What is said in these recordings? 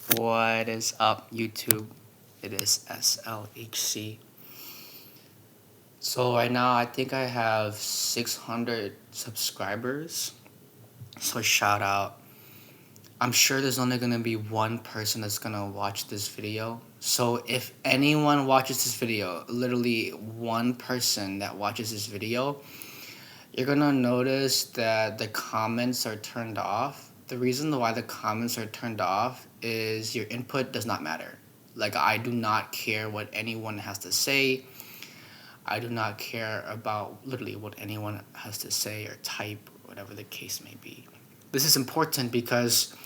What is up, YouTube? It is SLHC. So right now I think I have 600 subscribers. So shout out. I'm sure there's only gonna be one person that's gonna watch this video. So if anyone watches this video, literally one person that watches this video, you're gonna notice that the comments are turned off. The reason why the comments are turned off is your input does not matter. Like, I do not care what anyone has to say. I do not care about literally what anyone has to say or type, whatever the case may be. This is important because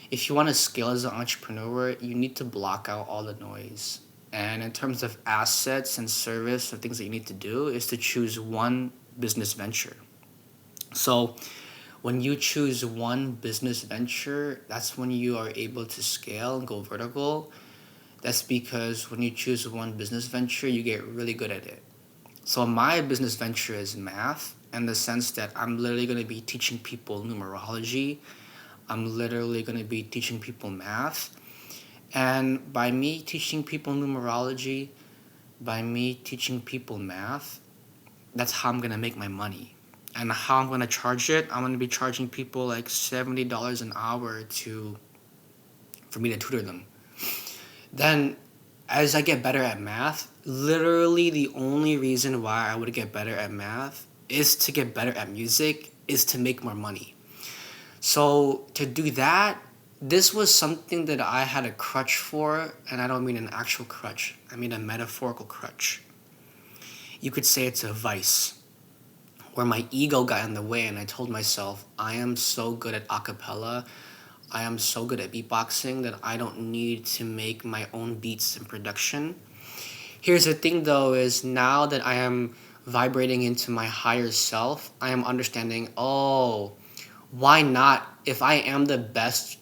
if you want to scale as an entrepreneur, you need to block out all the noise. And in terms of assets and service or things that you need to do, is to choose one business venture. So when you choose one business venture, that's when you are able to scale and go vertical. That's because when you choose one business venture, you get really good at it. So my business venture is math, in the sense that I'm literally going to be teaching people numerology. I'm literally going to be teaching people math. And by me teaching people numerology, by me teaching people math, that's how I'm going to make my money. And how I'm going to charge it, I'm going to be charging people like $70 an hour for me to tutor them. Then as I get better at math, literally the only reason why I would get better at math is to get better at music, is to make more money. So to do that, this was something that I had a crutch for, and I don't mean an actual crutch, I mean a metaphorical crutch. You could say it's a vice, where my ego got in the way and I told myself, I am so good at acapella, I am so good at beatboxing that I don't need to make my own beats in production. Here's the thing though, is now that I am vibrating into my higher self, I am understanding, oh, why not? If I am the best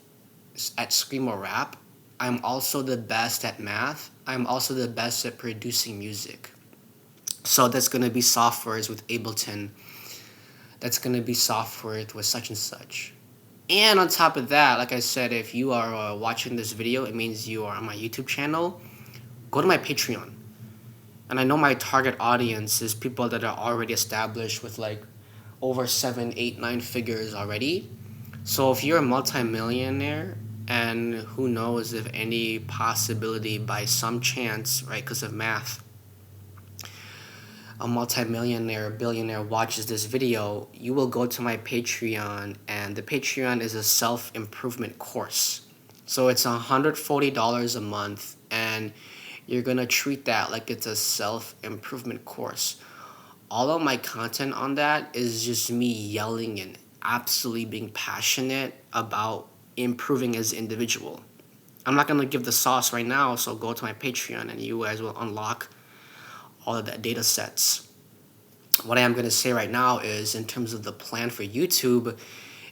at screamo rap, I'm also the best at math, I'm also the best at producing music. So that's going to be softwares with Ableton, that's going to be software with such and such. And on top of that, like I said, if you are watching this video, it means you are on my YouTube channel. Go to my Patreon. And I know my target audience is people that are already established with like over 7, 8, 9 figures already. So if you're a multimillionaire, and who knows if any possibility by some chance, right, because of math, a multimillionaire, billionaire watches this video, you will go to my Patreon, and the Patreon is a self-improvement course. So it's $140 a month, and you're gonna treat that like it's a self-improvement course. All of my content on that is just me yelling and absolutely being passionate about improving as an individual. I'm not gonna give the sauce right now, so go to my Patreon and you guys will unlock all of that data sets. What I am going to say right now is, in terms of the plan for YouTube,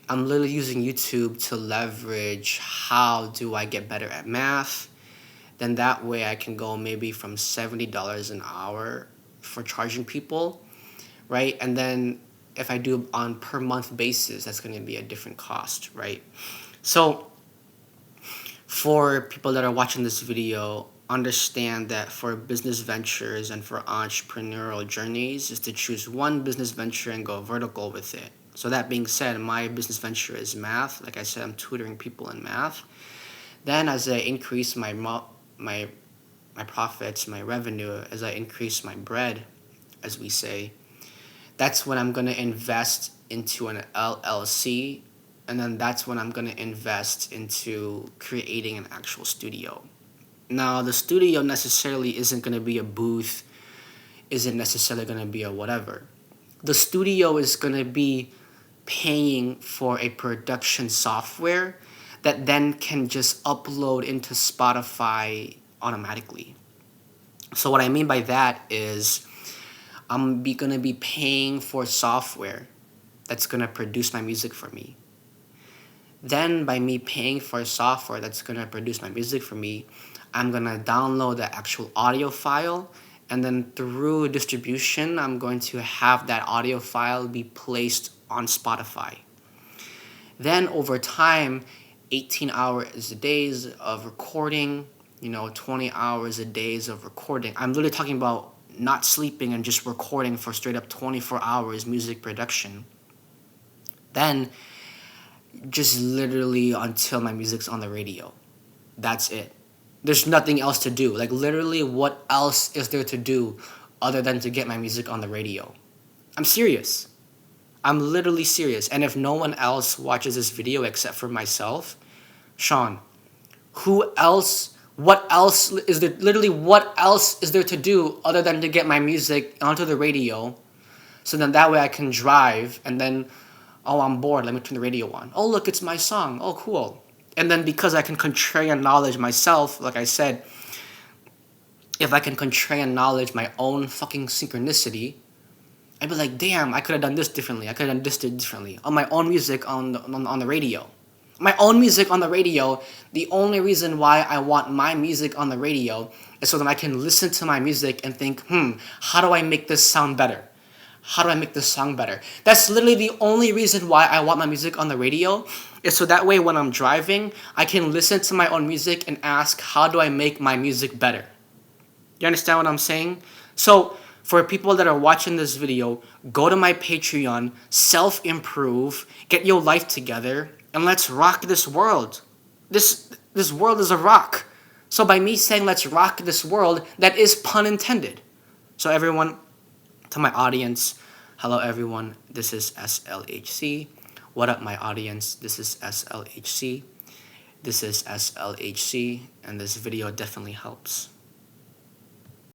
I'm literally using YouTube to leverage how do I get better at math. Then that way I can go maybe from $70 an hour for charging people, right? And then if I do on per month basis, that's going to be a different cost, right? So for people that are watching this video, understand that for business ventures and for entrepreneurial journeys is to choose one business venture and go vertical with it. So that being said, my business venture is math. Like I said, I'm tutoring people in math. Then as I increase my profits, my revenue, as I increase my bread, as we say, that's when I'm going to invest into an LLC, and then that's when I'm going to invest into creating an actual studio. Now, the studio necessarily isn't going to be a booth, isn't necessarily going to be a whatever. The studio is going to be paying for a production software that then can just upload into Spotify automatically. So what I mean by that is I'm going to be paying for software that's going to produce my music for me. Then by me paying for software that's going to produce my music for me, I'm going to download the actual audio file, and then through distribution, I'm going to have that audio file be placed on Spotify. Then over time, 18 hours a days of recording, 20 hours a days of recording. I'm literally talking about not sleeping and just recording for straight up 24 hours music production. Then just literally until my music's on the radio. That's it. There's nothing else to do. Like literally, what else is there to do other than to get my music on the radio? I'm serious. I'm literally serious. And if no one else watches this video except for myself, Sean, who else, what else is there, literally what else is there to do other than to get my music onto the radio? So then that way I can drive and then, oh, I'm bored, let me turn the radio on. Oh, look, it's my song. Oh, cool. And then because I can contrarian knowledge myself, like I said, if I can contrarian knowledge my own fucking synchronicity, I'd be like, damn, I could have done this differently. I could have done this differently. On my own music on the radio. My own music on the radio, the only reason why I want my music on the radio is so that I can listen to my music and think, how do I make this sound better? How do I make this song better? That's literally the only reason why I want my music on the radio, is so that way when I'm driving, I can listen to my own music and ask, how do I make my music better? You understand what I'm saying? So, for people that are watching this video, go to my Patreon, self-improve, get your life together, and let's rock this world. This world is a rock. So by me saying let's rock this world, that is pun intended. So everyone, to my audience, hello everyone, this is SLHC. What up my audience, this is SLHC. This is SLHC, and this video definitely helps.